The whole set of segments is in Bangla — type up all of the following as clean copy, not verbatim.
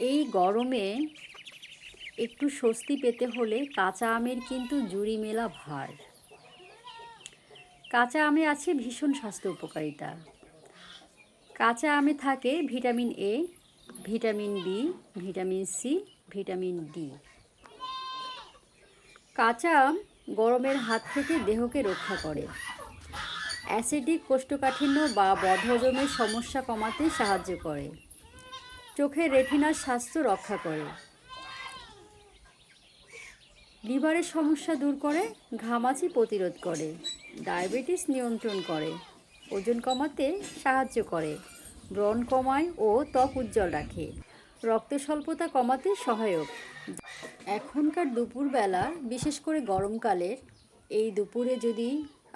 এই গরমে একটু স্বস্তি পেতে হলে কাঁচা আমের কিন্তু জুড়ি মেলা ভার। কাঁচা আমে আছে ভীষণ স্বাস্থ্য উপকারিতা। কাঁচা আমে থাকে vitamin A, vitamin B, vitamin C, vitamin D. কাঁচা আম গরমের হাত থেকে দেহকে রক্ষা করে। অ্যাসিডিক কোষ্ঠকাঠিন্য বা বদহজমের সমস্যা কমাতে সাহায্য করে। চোখের রেটিনার স্বাস্থ্য রক্ষা করে। লিভারের সমস্যা দূর করে, ঘামাচি প্রতিরোধ করে, ডায়াবেটিস নিয়ন্ত্রণ করে, ওজন কমাতে সাহায্য করে, ব্রণ কমায় ও ত্বক উজ্জ্বল রাখে, রক্ত স্বল্পতা কমাতে সহায়ক। এখনকার দুপুরবেলা, বিশেষ করে গরমকালের এই দুপুরে যদি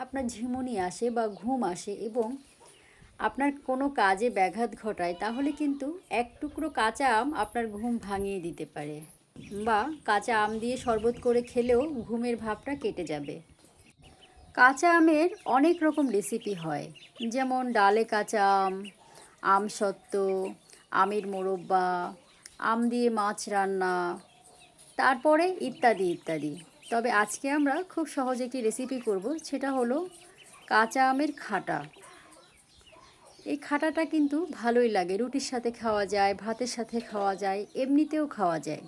আপনার ঝিমুনি আসে বা ঘুম আসে এবং আপনার কোনো কাজে ব্যাঘাত ঘটায়, তাহলে কিন্তু এক টুকরো কাঁচা আম আপনার ঘুম ভাঙিয়ে দিতে পারে, বা কাঁচা আম দিয়ে শরবত করে খেলেও ঘুমের ভাবটা কেটে যাবে। কাঁচা আমের অনেক রকম রেসিপি হয়, যেমন ডালে কাঁচা আম, আমসত্ত্ব, আমের মোরব্বা, আম দিয়ে মাছ রান্না, তারপরে ইত্যাদি ইত্যাদি। তবে আজকে আমরা খুব সহজ একটি রেসিপি করব, সেটা হলো কাঁচা আমের খাটা। এই খাটাটা কিন্তু ভালোই লাগে, রুটির সাথে খাওয়া যায়, ভাতের সাথে খাওয়া যায়, এমনিতেও খাওয়া যায়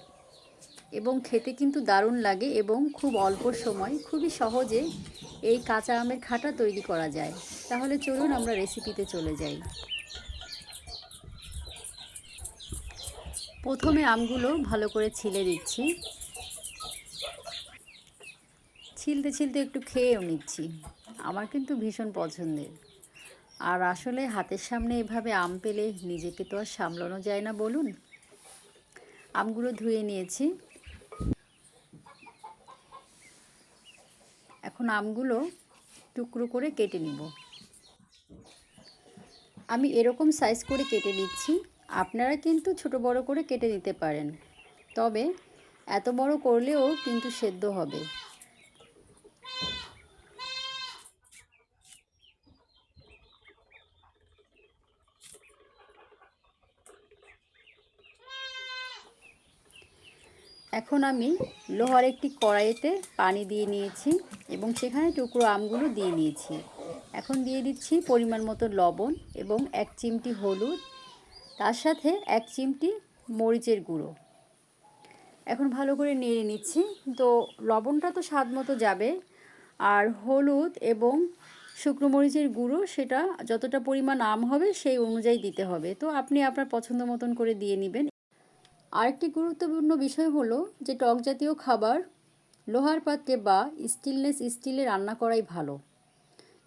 এবং খেতে কিন্তু দারুণ লাগে এবং খুব অল্প সময় খুবই সহজে এই কাঁচা আমের খাটা তৈরি করা যায়। তাহলে চলুন আমরা রেসিপিতে চলে যাই। প্রথমে আমগুলো ভালো করে ছিলে দিচ্ছি, ছিলতে ছিলতে একটু খেয়েও নিচ্ছি। আমার কিন্তু ভীষণ পছন্দের। আর আসলে হাতের সামনে এভাবে আম পেলে নিজেকে তো আর সামলানো যায় না, বলুন। আমগুলো ধুয়ে নিয়েছি। এখন আমগুলো টুকরো করে কেটে নিব। আমি এরকম সাইজ করে কেটে নিচ্ছি, আপনারা কিন্তু ছোট বড় করে কেটে নিতে পারেন, তবে এত বড় করলেও কিন্তু সেদ্ধ হবে। এখন আমি লোহার একটি কড়াইতে পানি দিয়ে নিয়েছি এবং সেখানে টুকরো আমগুলো দিয়ে নিয়েছি। এখন দিয়ে দিচ্ছি পরিমাণ মতো লবণ এবং 1 চিমটি হলুদ, তার সাথে 1 চিমটি মরিচের গুঁড়ো। এখন ভালো করে নেড়ে নিচ্ছি। তো লবণটা তো স্বাদ মতো যাবে, আর হলুদ এবং শুকনো মরিচের গুঁড়ো সেটা যতটা পরিমাণ আম হবে সেই অনুযায়ী দিতে হবে। তো আপনি আপনার পছন্দ মতন করে দিয়ে নেবেন। আরেকটি গুরুত্বপূর্ণ বিষয় হলো যে টক জাতীয় খাবার লোহার পাত্রে বা স্টেনলেস স্টিলে রান্না করাই ভালো।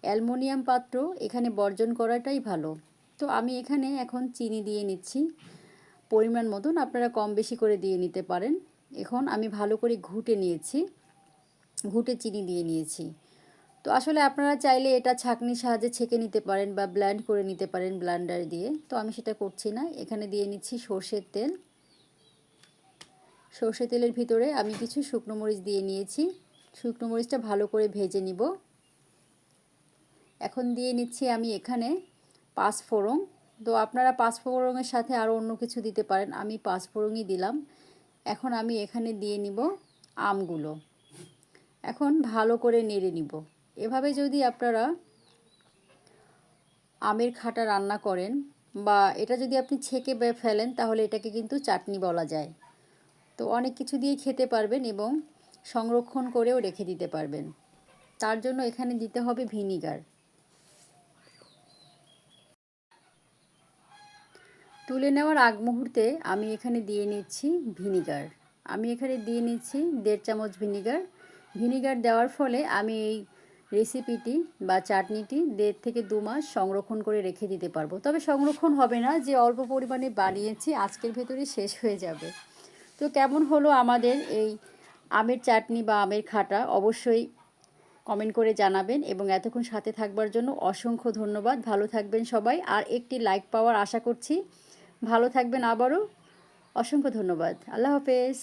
অ্যালুমিনিয়াম পাত্র এখানে বর্জন করাটাই ভালো। তো আমি এখানে এখন চিনি দিয়ে নিচ্ছি পরিমাণ মতন, আপনারা কম বেশি করে দিয়ে নিতে পারেন। এখন আমি ভালো করে ঘুটে নিয়েছি, ঘুটে চিনি দিয়ে নিয়েছি। তো আসলে আপনারা চাইলে এটা ছাঁকনির সাহায্যে ছেঁকে নিতে পারেন বা ব্লেন্ড করে নিতে পারেন ব্লেন্ডার দিয়ে। তো আমি সেটা করছি না। এখানে দিয়ে নিচ্ছি সর্ষের তেল। সর্ষে তেলের ভিতরে আমি কিছু শুকনো মরিচ দিয়ে নিয়েছি। শুকনো মরিচটা ভালো করে ভেজে নিব। এখন দিয়ে নিচ্ছি আমি এখানে 5 ফোড়ন। তো আপনারা 5 ফোড়নের সাথে আরও অন্য কিছু দিতে পারেন, আমি 5 ফোড়নই দিলাম। এখন আমি এখানে দিয়ে নিব আমগুলো। এখন ভালো করে নেড়ে নিব। এভাবে যদি আপনারা আমের খাটা রান্না করেন বা এটা যদি আপনি ছেঁকে ফেলেন, তাহলে এটাকে কিন্তু চাটনি বলা যায়। তো অনেক কিছু দিয়ে খেতে পারবেন এবং সংরক্ষণ করেও রেখে দিতে পারবেন। তার জন্য এখানে দিতে হবে ভিনিগার। তুলে নেওয়ার আগ মুহূর্তে আমি এখানে দিয়ে নিচ্ছি ভিনিগার। আমি এখানে দিয়ে নিচ্ছি 1.5 চামচ ভিনিগার। ভিনিগার দেওয়ার ফলে আমি এই রেসিপিটি বা চাটনিটি 1.5 থেকে 2 মাস সংরক্ষণ করে রেখে দিতে পারবো। তবে সংরক্ষণ হবে না, যে অল্প পরিমাণে বানিয়েছি আজকের ভেতরে শেষ হয়ে যাবে। তো কেমন হলো আমাদের এই আমের চাটনি বা আমের খাটা, অবশ্যই কমেন্ট করে জানাবেন এবং এতক্ষণ সাথে থাকবার জন্য অসংখ্য ধন্যবাদ। ভালো থাকবেন সবাই, আর একটি লাইক পাওয়ার আশা করছি। ভালো থাকবেন আবারও। অসংখ্য ধন্যবাদ। আল্লাহ হাফেজ।